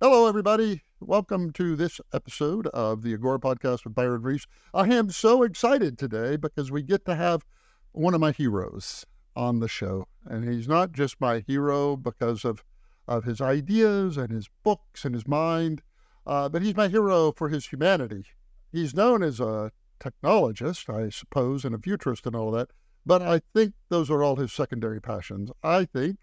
Hello, everybody. Welcome to this episode of the Agora Podcast with Byron Reese. I am so excited today because we get to have one of my heroes on the show. And he's not just my hero because of his ideas and his books and his mind, but he's my hero for his humanity. He's known as a technologist, I suppose, and a futurist and all that, but I think those are all his secondary passions. I think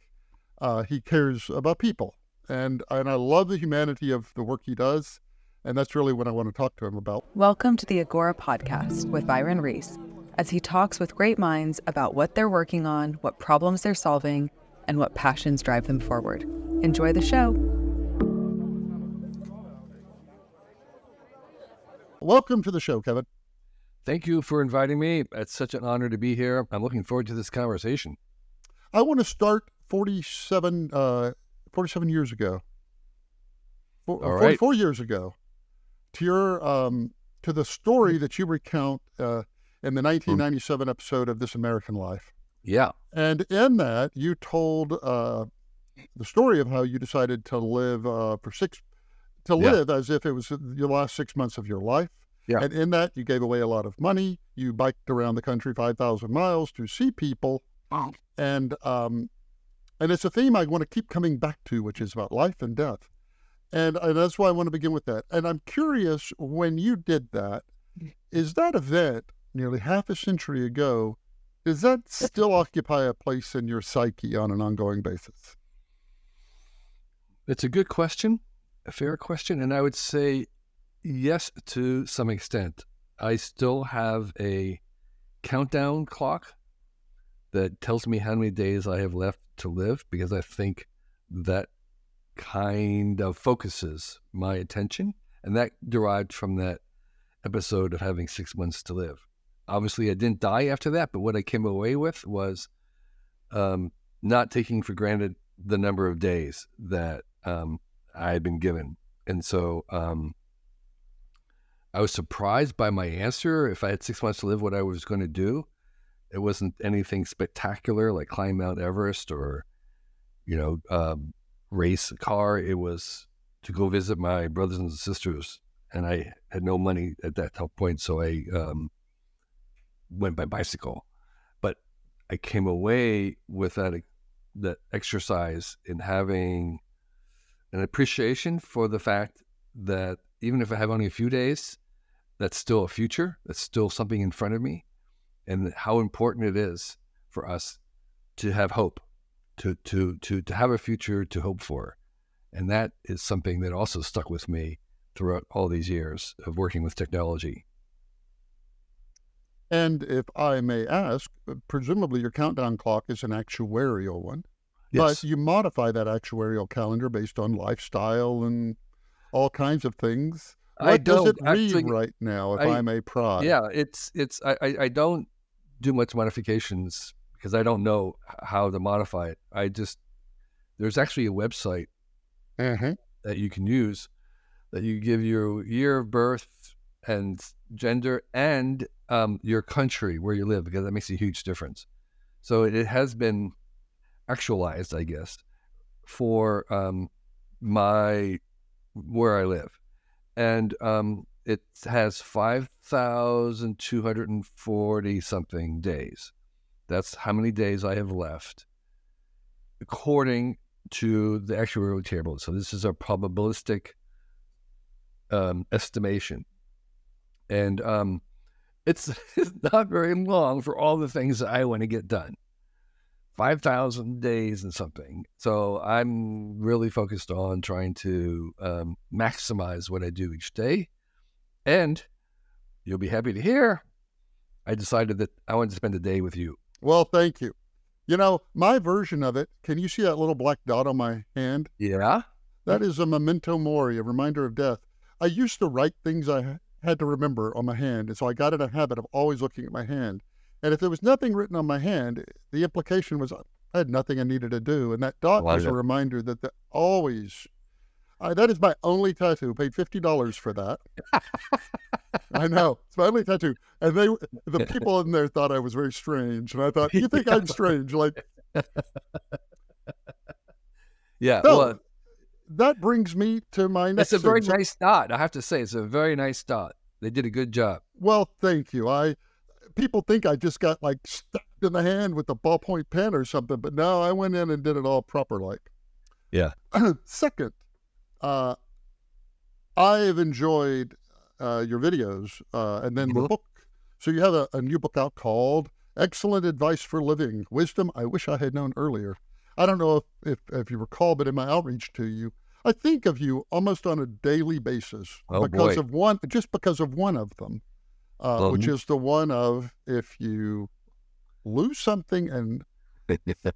he cares about people. And I love the humanity of the work he does. And that's really what I want to talk to him about. Welcome to the Agora Podcast with Byron Reese, as he talks with great minds about what they're working on, what problems they're solving, and what passions drive them forward. Enjoy the show. Welcome to the show, Kevin. Thank you for inviting me. It's such an honor to be here. I'm looking forward to this conversation. I want to start 47 years ago. All right. 44 years ago, to your to the story that you recount in the 1997 episode of This American Life. Yeah. And in that, you told the story of how you decided to live live as if it was your last 6 months of your life. Yeah. And in that, you gave away a lot of money. You biked around the country 5,000 miles to see people. Wow. And it's a theme I want to keep coming back to, which is about life and death. And that's why I want to begin with that. And I'm curious, when you did that, is that event nearly half a century ago, does that still occupy a place in your psyche on an ongoing basis? It's a good question, a fair question. And I would say yes, to some extent. I still have a countdown clock that tells me how many days I have left to live, because I think that kind of focuses my attention. And that derived from that episode of having 6 months to live. Obviously, I didn't die after that, but what I came away with was not taking for granted the number of days that I had been given. And so I was surprised by my answer. If I had 6 months to live, what I was going to do. It wasn't anything spectacular like climb Mount Everest or, race a car. It was to go visit my brothers and sisters. And I had no money at that point, so I went by bicycle. But I came away with that exercise in having an appreciation for the fact that even if I have only a few days, that's still a future. That's still something in front of me. And how important it is for us to have hope, to have a future to hope for. And that is something that also stuck with me throughout all these years of working with technology. And if I may ask, presumably your countdown clock is an actuarial one. Yes. But you modify that actuarial calendar based on lifestyle and all kinds of things. What does it read right now, if I may pry? Yeah, I don't do much modifications because I don't know how to modify it. There's actually a website that you can use that you give your year of birth and gender and your country where you live, because that makes a huge difference. So it has been actualized, I guess, for where I live. And it has 5,240 something days. That's how many days I have left, according to the actuarial table. So this is a probabilistic estimation. And it's not very long for all the things that I want to get done. 5,000 days and something. So I'm really focused on trying to maximize what I do each day. And you'll be happy to hear, I decided that I wanted to spend a day with you. Well, thank you. My version of it, can you see that little black dot on my hand? Yeah. That is a memento mori, a reminder of death. I used to write things I had to remember on my hand, and so I got in a habit of always looking at my hand. And if there was nothing written on my hand, the implication was I had nothing I needed to do. And that dot was a reminder that always, that is my only tattoo. Paid $50 for that. I know. It's my only tattoo. And the people in there thought I was very strange. And I thought, you think I'm strange? Like, yeah. No, Well, that brings me to my next It's a very thing. nice dot. I have to say, it's a very nice dot. They did a good job. Well, thank you. People think I just got like stabbed in the hand with a ballpoint pen or something, but no, I went in and did it all proper like. Yeah. Second, I have enjoyed your videos and then the book. So you have a new book out called Excellent Advice for Living, Wisdom I Wish I Had Known Earlier. I don't know if you recall, but in my outreach to you, I think of you almost on a daily basis because of one of them, which is the one of if you lose something and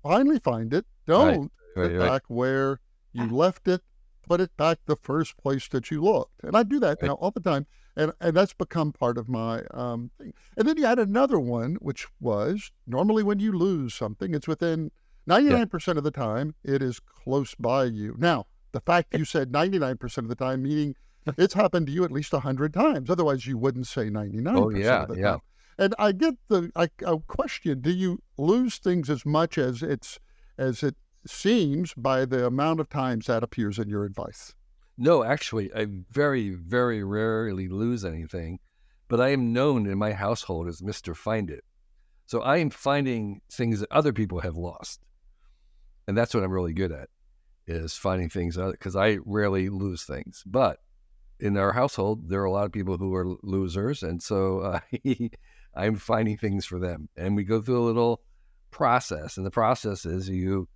finally find it, don't put it back where you left it, put it back the first place that you looked. And I do that now all the time. And that's become part of my thing. And then you had another one, which was normally when you lose something, it's within 99% of the time, it is close by you. Now, the fact you said 99% of the time, meaning it's happened to you at least 100 times. Otherwise, you wouldn't say 99% of the time. And I get I question, do you lose things as much as it seems by the amount of times that appears in your advice? No, actually, I very, very rarely lose anything, but I am known in my household as Mr. Find It. So I am finding things that other people have lost. And that's what I'm really good at, is finding things, because I rarely lose things. But in our household, there are a lot of people who are losers, and so I'm finding things for them. And we go through a little process, and the process is you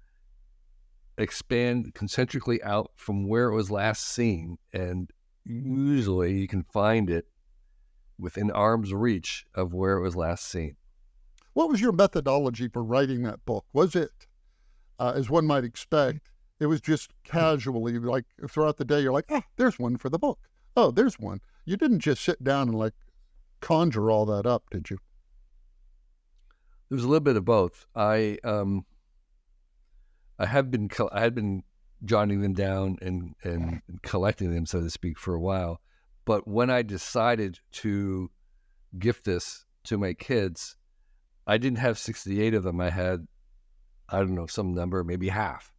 expand concentrically out from where it was last seen, and usually you can find it within arm's reach of where it was last seen. What was your methodology for writing that book? Was it, as one might expect, it was just casually, like throughout the day, you're like, oh, there's one for the book. Oh, there's one. You didn't just sit down and like conjure all that up, did you? There was a little bit of both. I had been jotting them down and collecting them, so to speak, for a while. But when I decided to gift this to my kids, I didn't have 68 of them. I had, I don't know, some number, maybe half.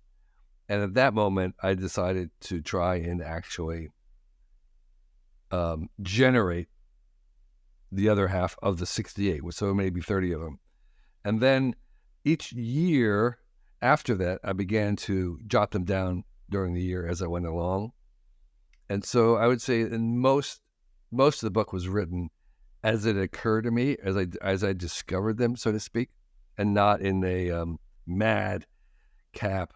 And at that moment, I decided to try and actually generate the other half of the 68, so maybe 30 of them. And then each year after that, I began to jot them down during the year as I went along. And so I would say in most of the book was written as it occurred to me, as I discovered them, so to speak, and not in a mad cap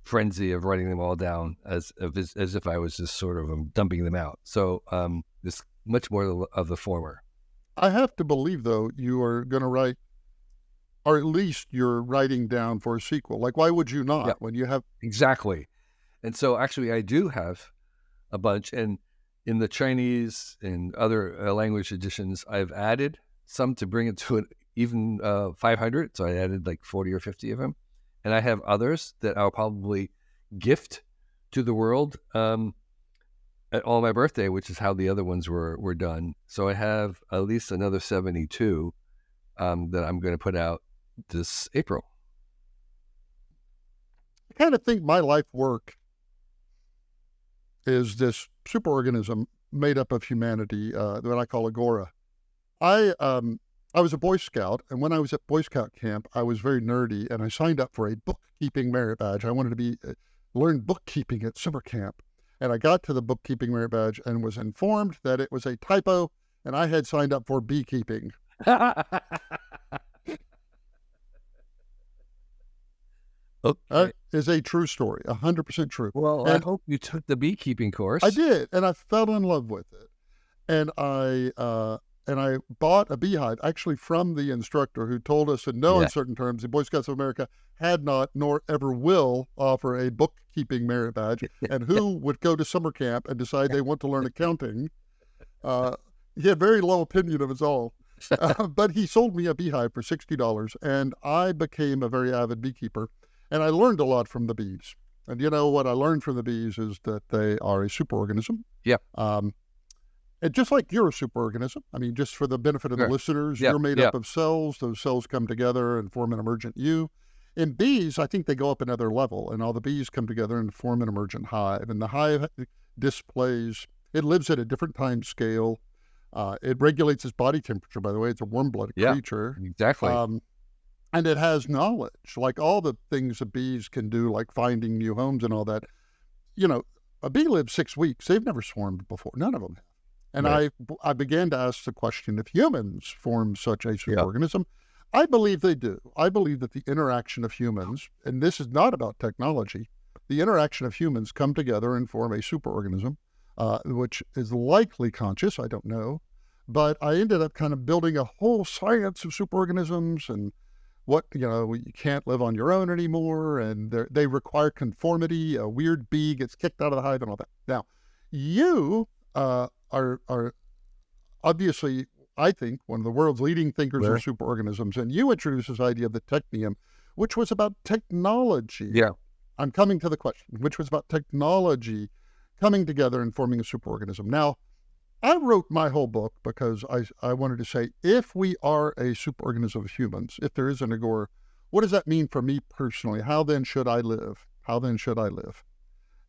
frenzy of writing them all down as if I was just sort of dumping them out. So it's much more of the former. I have to believe, though, you are going to write, or at least you're writing down for a sequel. Like, why would you not when you have... Exactly. And so actually I do have a bunch, and in the Chinese and other language editions, I've added some to bring it to even 500. So I added like 40 or 50 of them. And I have others that I'll probably gift to the world at all my birthday, which is how the other ones were done. So I have at least another 72 that I'm going to put out this April. I kind of think my life work is this superorganism made up of humanity that I call Agora. I was a Boy Scout, and when I was at Boy Scout camp, I was very nerdy, and I signed up for a bookkeeping merit badge. I wanted to learn bookkeeping at summer camp, and I got to the bookkeeping merit badge and was informed that it was a typo, and I had signed up for beekeeping. Okay. That is a true story, 100% true. Well, and I hope you took the beekeeping course. I did, and I fell in love with it. And I bought a beehive, actually from the instructor who told us in no uncertain terms the Boy Scouts of America had not nor ever will offer a bookkeeping merit badge, and who would go to summer camp and decide they want to learn accounting. He had very low opinion of us all. But he sold me a beehive for $60, and I became a very avid beekeeper. And I learned a lot from the bees. And you know what I learned from the bees is that they are a superorganism. Yep. And just like you're a superorganism, I mean, just for the benefit of the listeners, you're made up of cells. Those cells come together and form an emergent you. In bees, I think they go up another level, and all the bees come together and form an emergent hive. And the hive displays, it lives at a different time scale. It regulates its body temperature, by the way. It's a warm-blooded creature. Exactly. And it has knowledge, like all the things that bees can do, like finding new homes and all that. You know, a bee lives 6 weeks. They've never swarmed before. None of them have. And Right. I began to ask the question, if humans form such a superorganism, I believe they do. I believe that the interaction of humans, and this is not about technology, the interaction of humans come together and form a superorganism, which is likely conscious. I don't know. But I ended up kind of building a whole science of superorganisms and what, you can't live on your own anymore, and they require conformity. A weird bee gets kicked out of the hive and all that. Now, you are obviously, I think, one of the world's leading thinkers of superorganisms, and you introduced this idea of the technium, which was about technology. Yeah. I'm coming to the question, which was about technology coming together and forming a superorganism. Now, I wrote my whole book because I wanted to say, if we are a superorganism of humans, if there is an Agora, what does that mean for me personally? How then should I live? How then should I live?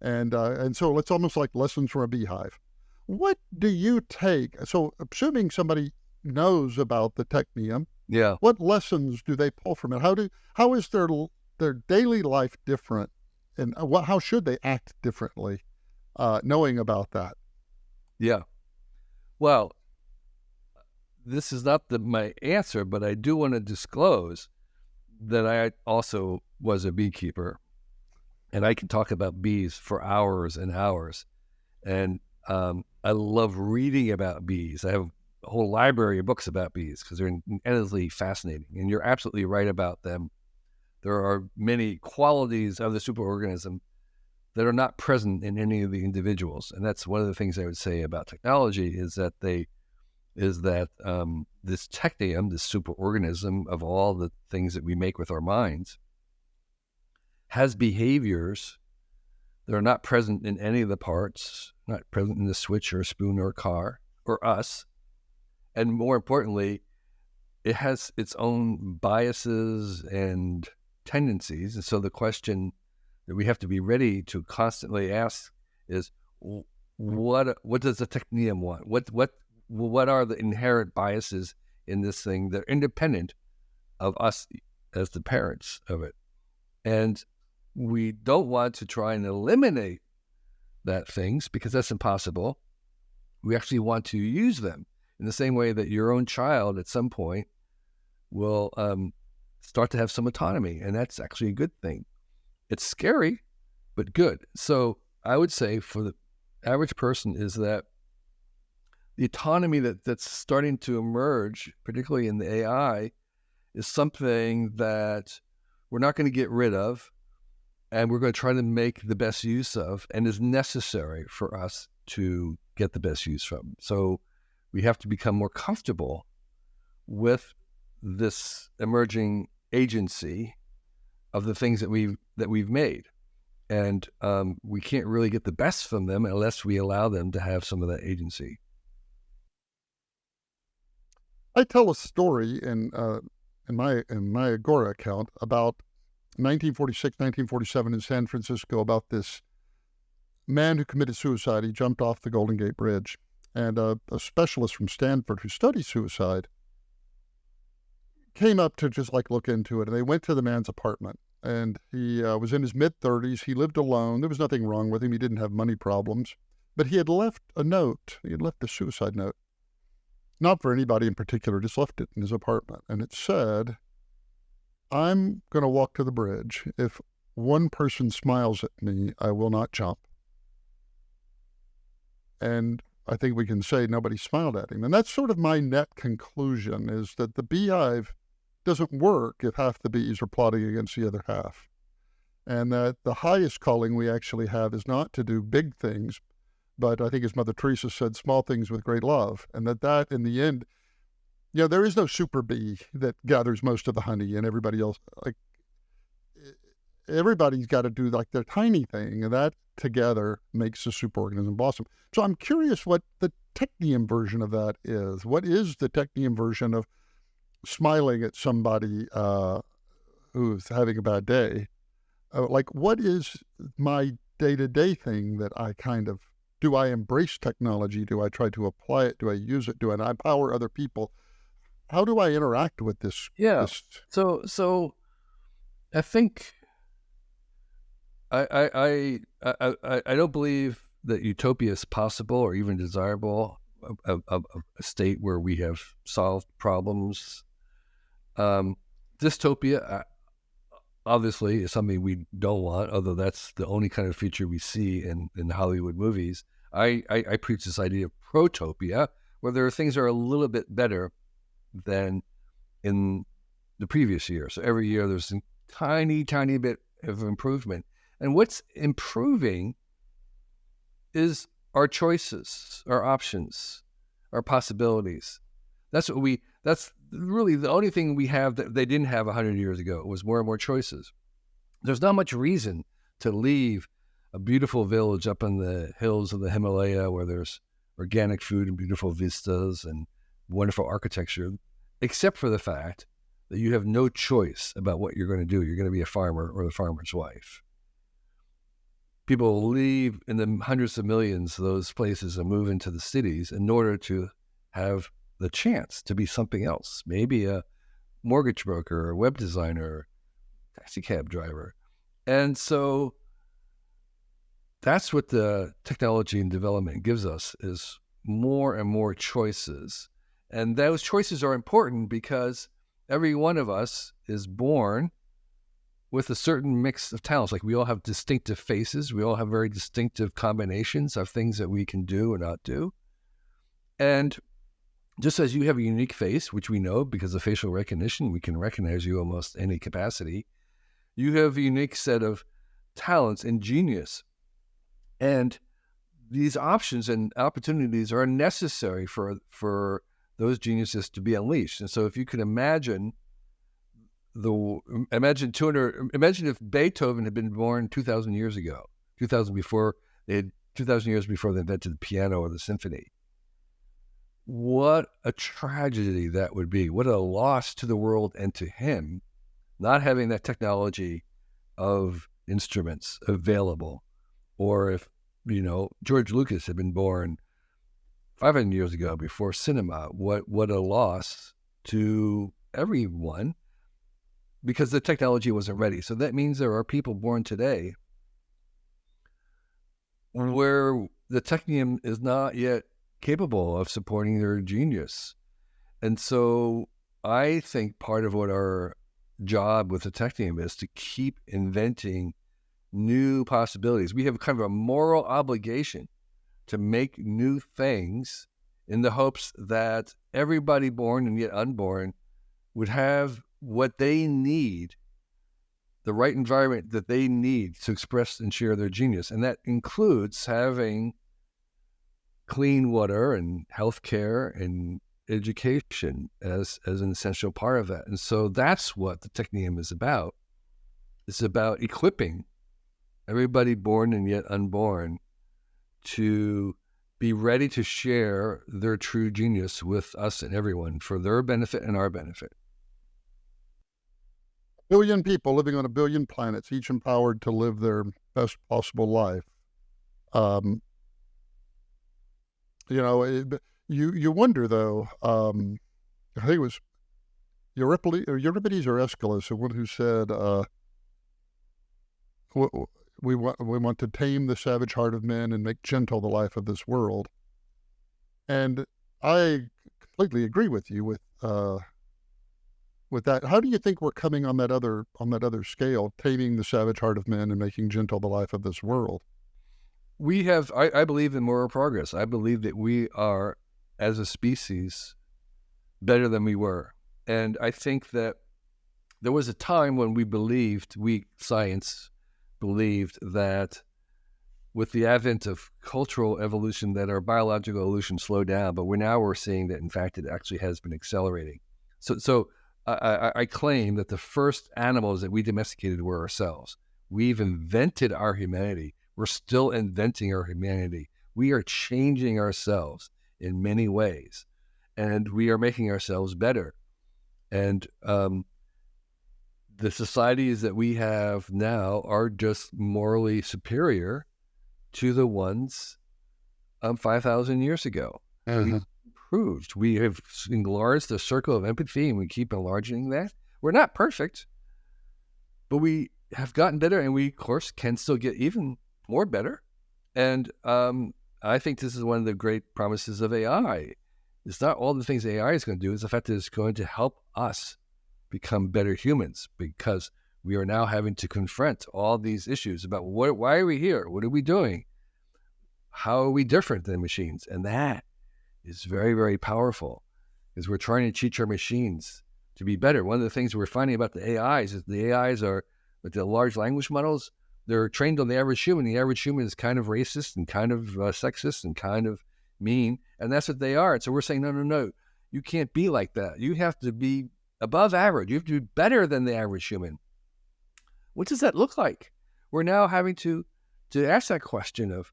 And so it's almost like lessons from a beehive. What do you take? So assuming somebody knows about the technium, what lessons do they pull from it? How is their daily life different, and how should they act differently, knowing about that? Yeah. Well, this is not my answer, but I do want to disclose that I also was a beekeeper, and I can talk about bees for hours and hours. And I love reading about bees. I have a whole library of books about bees because they're endlessly fascinating. And you're absolutely right about them. There are many qualities of the superorganism that are not present in any of the individuals. And that's one of the things I would say about technology is that this technium, this superorganism of all the things that we make with our minds, has behaviors that are not present in any of the parts, not present in the switch or a spoon or a car or us. And more importantly, it has its own biases and tendencies. And so the question that we have to be ready to constantly ask is, what does the technium want? What are the inherent biases in this thing that are independent of us as the parents of it? And we don't want to try and eliminate that things because that's impossible. We actually want to use them in the same way that your own child at some point will start to have some autonomy, and that's actually a good thing. It's scary, but good. So I would say for the average person is that the autonomy that's starting to emerge, particularly in the AI, is something that we're not going to get rid of, and we're going to try to make the best use of, and is necessary for us to get the best use from. So we have to become more comfortable with this emerging agency of the things that we've made. And we can't really get the best from them unless we allow them to have some of that agency. I tell a story in my Agora account about 1946, 1947 in San Francisco about this man who committed suicide. He jumped off the Golden Gate Bridge. And a specialist from Stanford who studies suicide came up to just look into it. And they went to the man's apartment. And he was in his mid-30s. He lived alone. There was nothing wrong with him. He didn't have money problems. But he had left a note. He had left a suicide note. Not for anybody in particular, just left it in his apartment. And it said, "I'm going to walk to the bridge. If one person smiles at me, I will not jump." And I think we can say nobody smiled at him. And that's sort of my net conclusion, is that the beehive doesn't work if half the bees are plotting against the other half. And that the highest calling we actually have is not to do big things, but I think as Mother Teresa said, small things with great love. And that in the end, there is no super bee that gathers most of the honey, and everybody else, everybody's got to do their tiny thing, and that together makes the superorganism blossom. So I'm curious what the technium version of that is. What is the technium version of smiling at somebody who's having a bad day, like what is my day-to-day thing that I do I embrace technology? Do I try to apply it? Do I use it? Do I empower other people? How do I interact with this? Yeah. So I think I don't believe that utopia is possible or even desirable, a state where we have solved problems. Dystopia, obviously, is something we don't want, although that's the only kind of future we see in Hollywood movies. I preach this idea of protopia, where there are things that are a little bit better than in the previous year. So every year there's a tiny bit of improvement. And what's improving is our choices, our options, our possibilities. That's really the only thing we have that they didn't have 100 years ago. It was more and more choices. There's not much reason to leave a beautiful village up in the hills of the Himalaya where there's organic food and beautiful vistas and wonderful architecture, except for the fact that you have no choice about what you're going to do. You're going to be a farmer or the farmer's wife. People leave in the hundreds of millions of those places and move into the cities in order to have the chance to be something else, maybe a mortgage broker or web designer, taxi cab driver. And so that's what the technology and development gives us, is more and more choices. And those choices are important because every one of us is born with a certain mix of talents. Like we all have distinctive faces. We all have very distinctive combinations of things that we can do or not do. And just as you have a unique face, which we know because of facial recognition, we can recognize you almost any capacity, you have a unique set of talents and genius. And these options and opportunities are necessary for those geniuses to be unleashed. And so if you could imagine if Beethoven had been born 2,000 years ago, 2,000 years before they invented the piano or the symphony, what a tragedy that would be. What a loss to the world and to him, not having that technology of instruments available. Or if, George Lucas had been born 500 years ago before cinema, what a loss to everyone, because the technology wasn't ready. So that means there are people born today where the technium is not yet capable of supporting their genius. And so I think part of what our job with the technium is to keep inventing new possibilities. We have kind of a moral obligation to make new things in the hopes that everybody born and yet unborn would have what they need, the right environment that they need to express and share their genius. And that includes having clean water and healthcare and education as an essential part of that. And so that's what the Technium is about. It's about equipping everybody born and yet unborn to be ready to share their true genius with us and everyone for their benefit and our benefit. Billion people living on a billion planets, each empowered to live their best possible life. You wonder though. I think it was Euripides or Aeschylus, the one who said, "We want to tame the savage heart of men and make gentle the life of this world." And I completely agree with you with that. How do you think we're coming on that other scale, taming the savage heart of men and making gentle the life of this world? We have, I believe in moral progress. I believe that we are, as a species, better than we were. And I think that there was a time when science believed that with the advent of cultural evolution that our biological evolution slowed down, but we're seeing that in fact it actually has been accelerating. So I claim that the first animals that we domesticated were ourselves. We've invented our humanity. We're still inventing our humanity. We are changing ourselves in many ways, and we are making ourselves better. And the societies that we have now are just morally superior to the ones 5,000 years ago. We've improved. We have enlarged the circle of empathy, and we keep enlarging that. We're not perfect, but we have gotten better, and we, of course, can still get even more better. And I think this is one of the great promises of AI. It's not all the things AI is going to do. It's the fact that it's going to help us become better humans, because we are now having to confront all these issues about why are we here? What are we doing? How are we different than machines? And that is very, very powerful, because we're trying to teach our machines to be better. One of the things we're finding about the AIs is the AIs are, with the large language models, they're trained on the average human. The average human is kind of racist and kind of sexist and kind of mean, and that's what they are. And so we're saying, no, you can't be like that. You have to be above average. You have to be better than the average human. What does that look like? We're now having to ask that question of,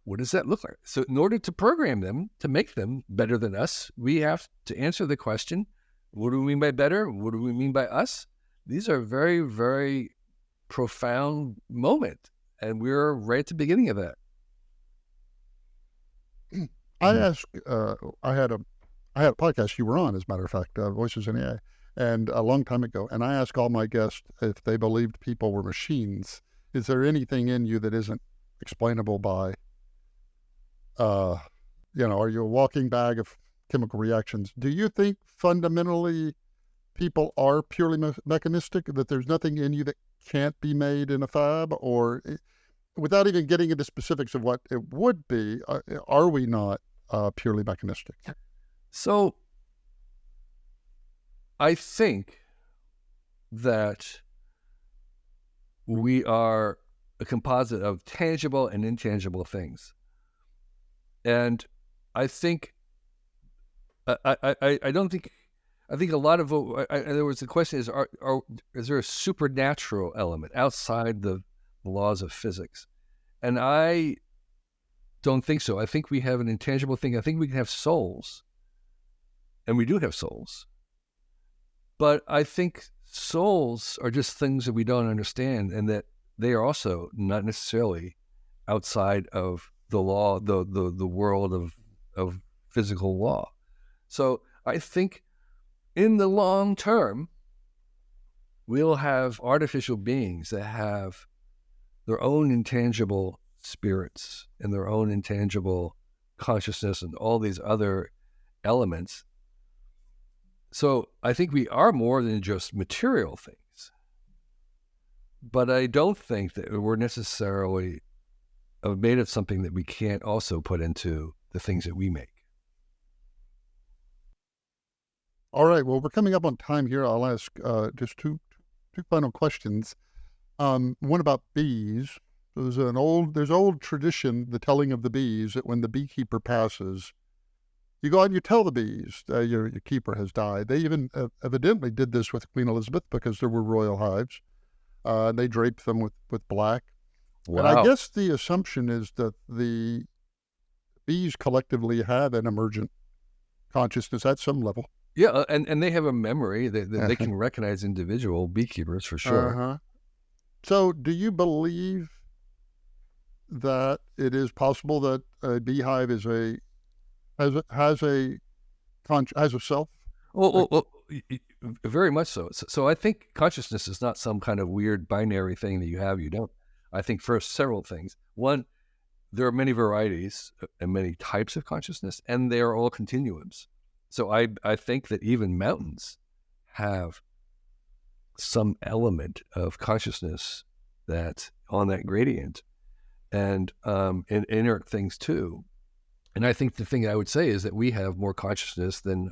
what does that look like? So in order to program them, to make them better than us, we have to answer the question, what do we mean by better? What do we mean by us? These are very, very profound moment, and we're right at the beginning of that. I asked, I had a podcast you were on, as a matter of fact, Voices in AI, and a long time ago, and I asked all my guests if they believed people were machines. Is there anything in you that isn't explainable by, are you a walking bag of chemical reactions? Do you think fundamentally people are purely mechanistic, that there's nothing in you that can't be made in a fab? Or without even getting into specifics of what it would be, are we not purely mechanistic? So I think that we are a composite of tangible and intangible things. And I think, I think a lot of, in other words, the question is, is there a supernatural element outside the laws of physics? And I don't think so. I think we have an intangible thing. I think we can have souls, and we do have souls. But I think souls are just things that we don't understand, and that they are also not necessarily outside of the law, the world of physical law. So I think in the long term, we'll have artificial beings that have their own intangible spirits and their own intangible consciousness and all these other elements. So I think we are more than just material things. But I don't think that we're necessarily made of something that we can't also put into the things that we make. All right. Well, we're coming up on time here. I'll ask just two final questions. One about bees. There's old tradition, the telling of the bees, that when the beekeeper passes, you go out and you tell the bees your keeper has died. They even evidently did this with Queen Elizabeth, because there were royal hives. They draped them with black. Wow. And I guess the assumption is that the bees collectively have an emergent consciousness at some level. Yeah, and they have a memory that they can recognize individual beekeepers for sure. So do you believe that it is possible that a beehive has a self? Well, very much so. So I think consciousness is not some kind of weird binary thing that you have, you don't. I think first, several things. One, there are many varieties and many types of consciousness, and they are all continuums. So I think that even mountains have some element of consciousness that's on that gradient, and inert things too. And I think the thing I would say is that we have more consciousness than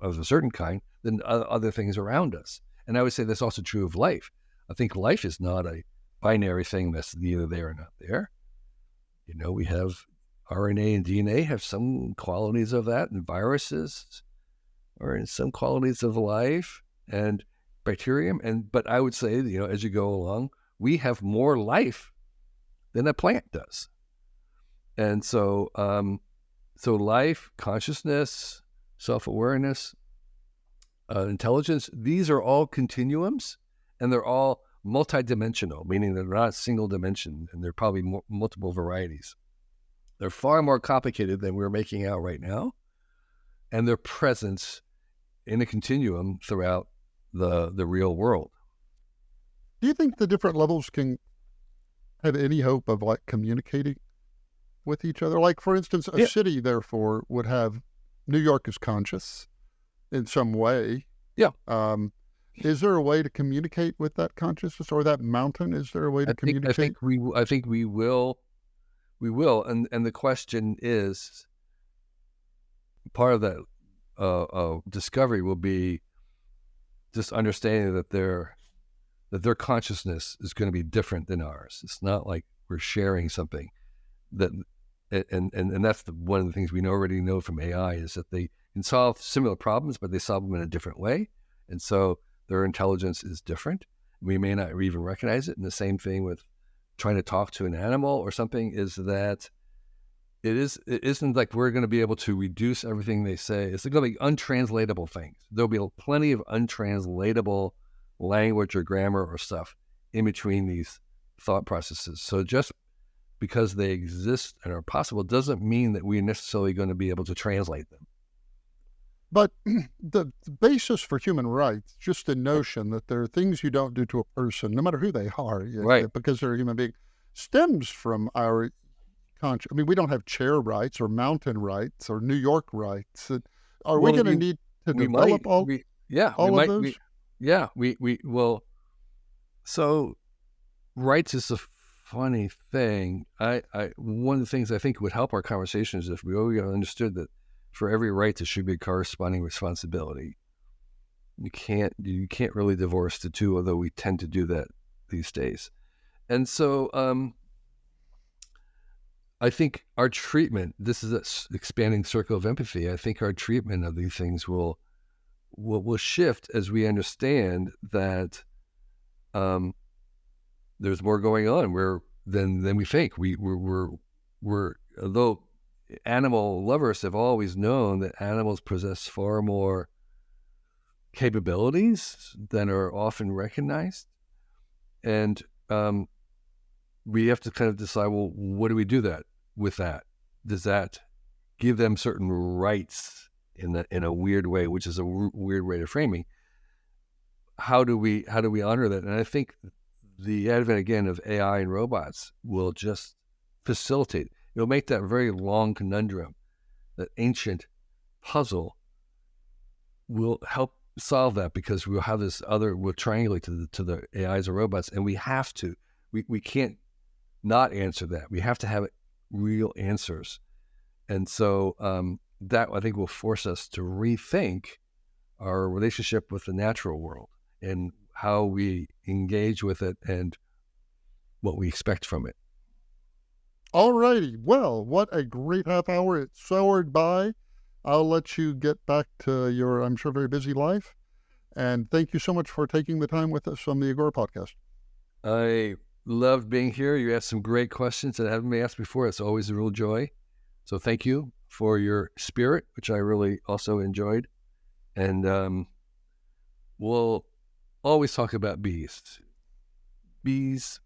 of a certain kind than other things around us. And I would say that's also true of life. I think life is not a binary thing that's either there or not there. We have RNA and DNA have some qualities of that, and viruses are in some qualities of life, and bacterium. But I would say, as you go along, we have more life than a plant does. And so life, consciousness, self-awareness, intelligence, these are all continuums, and they're all multidimensional, meaning they're not single dimension, and they're probably multiple varieties. They're far more complicated than we're making out right now, and their presence in a continuum throughout the real world. Do you think the different levels can have any hope of like communicating with each other? Like, for instance, a city, therefore, would have New York is conscious in some way. Yeah. Is there a way to communicate with that consciousness, or that mountain? Is there a way to communicate? I think we will. We will, and the question is, part of that discovery will be just understanding that their consciousness is going to be different than ours. It's not like we're sharing something that, and that's one of the things we already know from AI is that they can solve similar problems, but they solve them in a different way, and so their intelligence is different. We may not even recognize it. And the same thing with trying to talk to an animal or something is that it isn't like we're going to be able to reduce everything they say. It's going to be untranslatable things. There'll be plenty of untranslatable language or grammar or stuff in between these thought processes. So just because they exist and are possible doesn't mean that we're necessarily going to be able to translate them. But the basis for human rights, just the notion that there are things you don't do to a person, no matter who they are, right, because they're a human being, stems from our conscious. I mean, we don't have chair rights or mountain rights or New York rights. Are we going to need to develop all of those? So rights is a funny thing. One of the things I think would help our conversation is if we already understood that for every right, there should be a corresponding responsibility. You can't really divorce the two, although we tend to do that these days. And so I think our treatment, this is an expanding circle of empathy. I think our treatment of these things will shift as we understand that there's more going on than we think. We're although animal lovers have always known that animals possess far more capabilities than are often recognized. And we have to kind of decide, well, what do we do with that? Does that give them certain rights in a weird way, which is a weird way of framing? How do we honor that? And I think the advent again of AI and robots will just facilitate. It'll make that very long conundrum, that ancient puzzle, will help solve that, because we'll have this we'll triangulate to the AIs or robots, and we can't not answer that. We have to have real answers. And so that, I think, will force us to rethink our relationship with the natural world and how we engage with it and what we expect from it. All righty. Well, what a great half hour. It soared by. I'll let you get back to your, I'm sure, very busy life. And thank you so much for taking the time with us on the Agora Podcast. I loved being here. You asked some great questions that haven't been asked before. It's always a real joy. So thank you for your spirit, which I really also enjoyed. And we'll always talk about bees. Bees.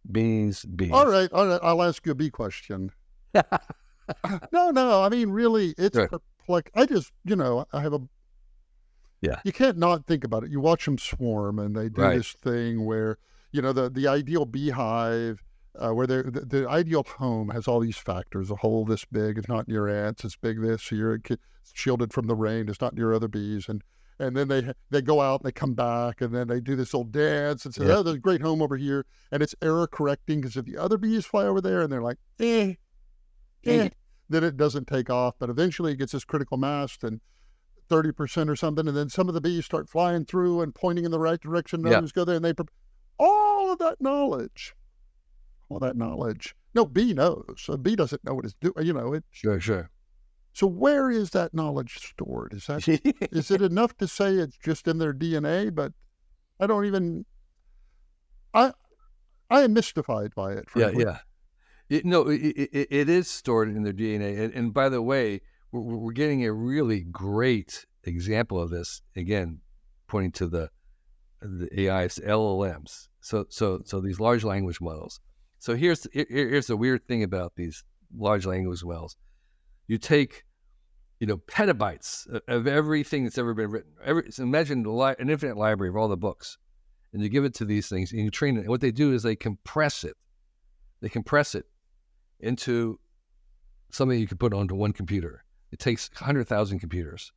All right. I'll ask you a bee question. No. I mean, really, it's perplexing. I just, I have you can't not think about it. You watch them swarm, and they do this thing where, the ideal beehive, where the ideal home has all these factors. A hole this big is not near ants. It's big this, so you're shielded from the rain. It's not near other bees. And then they go out and they come back, and then they do this little dance and say, oh, there's a great home over here. And it's error correcting, because if the other bees fly over there and they're like, then it doesn't take off. But eventually it gets this critical mass, and 30% or something. And then some of the bees start flying through and pointing in the right direction. Others go there, and all that knowledge. No bee knows. A bee doesn't know what it's doing. Sure. So where is that knowledge stored? Is it enough to say it's just in their DNA? But I don't even. I am mystified by it. Frankly. Yeah. It is stored in their DNA. And by the way, we're getting a really great example of this again pointing to the AIs, LLMs. So these large language models. So here's the weird thing about these large language models. You take, petabytes of everything that's ever been written. So imagine an infinite library of all the books, and you give it to these things, and you train it. And what they do is they compress it. They compress it into something you can put onto one computer. It takes 100,000 computers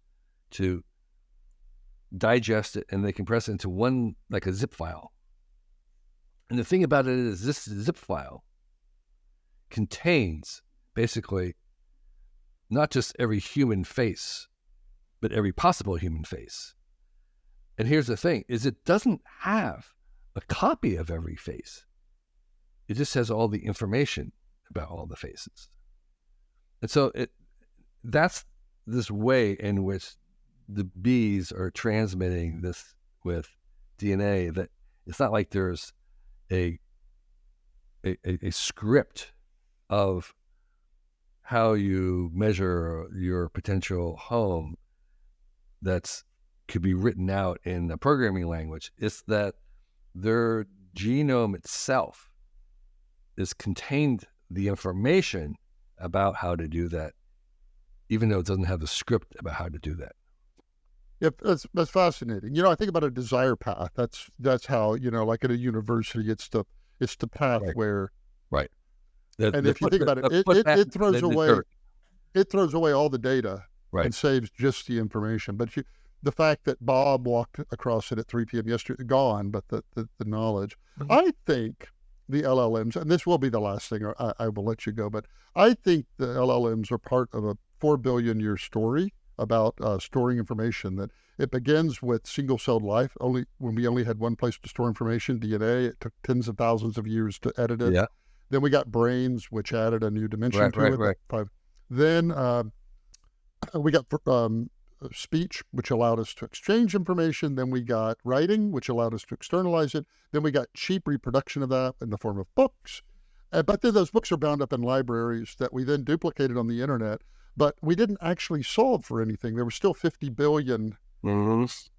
to digest it, and they compress it into one, like a zip file. And the thing about it is this zip file contains basically not just every human face, but every possible human face. And here's the thing, is it doesn't have a copy of every face. It just has all the information about all the faces. And so that's this way in which the bees are transmitting this with DNA, that it's not like there's a script of how you measure your potential home that's could be written out in a programming language. It's that their genome itself is contained the information about how to do that, even though it doesn't have the script about how to do that. Yep, that's fascinating. I think about a desire path. That's how, like at a university, it's the path where. Right. And if you think about it, it throws away all the data, right, and saves just the information. But the fact that Bob walked across it at 3 p.m. yesterday, gone, but the knowledge. Mm-hmm. I think the LLMs, and this will be the last thing, or I will let you go, but I think the LLMs are part of a 4 billion year story about storing information. That it begins with single-celled life. When we only had one place to store information, DNA. It took tens of thousands of years to edit it. Yeah. Then we got brains, which added a new dimension to it. Right. Then we got speech, which allowed us to exchange information. Then we got writing, which allowed us to externalize it. Then we got cheap reproduction of that in the form of books. But then those books are bound up in libraries that we then duplicated on the internet. But we didn't actually solve for anything. There were still 50 billion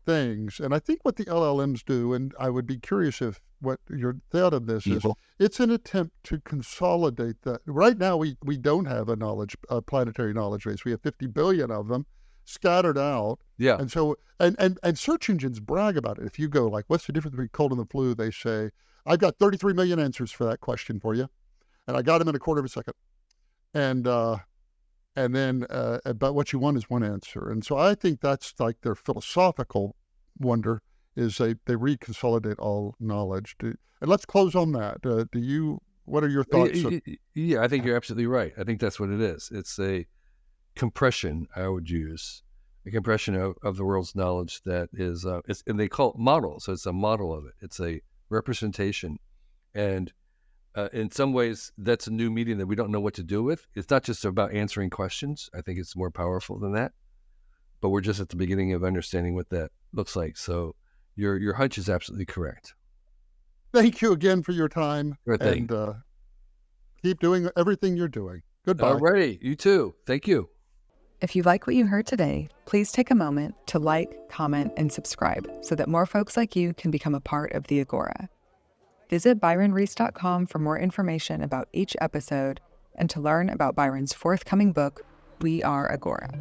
things. And I think what the LLMs do, and I would be curious if what your thought of this is, it's an attempt to consolidate that. Right now, we don't have a planetary knowledge base. We have 50 billion of them scattered out. Yeah. And so, and search engines brag about it. If you go like, what's the difference between cold and the flu? They say, I've got 33 million answers for that question for you. And I got them in a quarter of a second. And then, but what you want is one answer. And so I think that's like their philosophical wonder, is they reconsolidate all knowledge. And let's close on that. What are your thoughts? Yeah, I think you're absolutely right. I think that's what it is. It's a compression, I would use, a compression of the world's knowledge that is, and they call it model. So it's a model of it. It's a representation. And in some ways, that's a new medium that we don't know what to do with. It's not just about answering questions. I think it's more powerful than that. But we're just at the beginning of understanding what that looks like. So your hunch is absolutely correct. Thank you again for your time. Sure thing. And keep doing everything you're doing. Goodbye. All righty. You too. Thank you. If you like what you heard today, please take a moment to like, comment, and subscribe so that more folks like you can become a part of the Agora. Visit ByronReese.com for more information about each episode and to learn about Byron's forthcoming book, We Are Agora.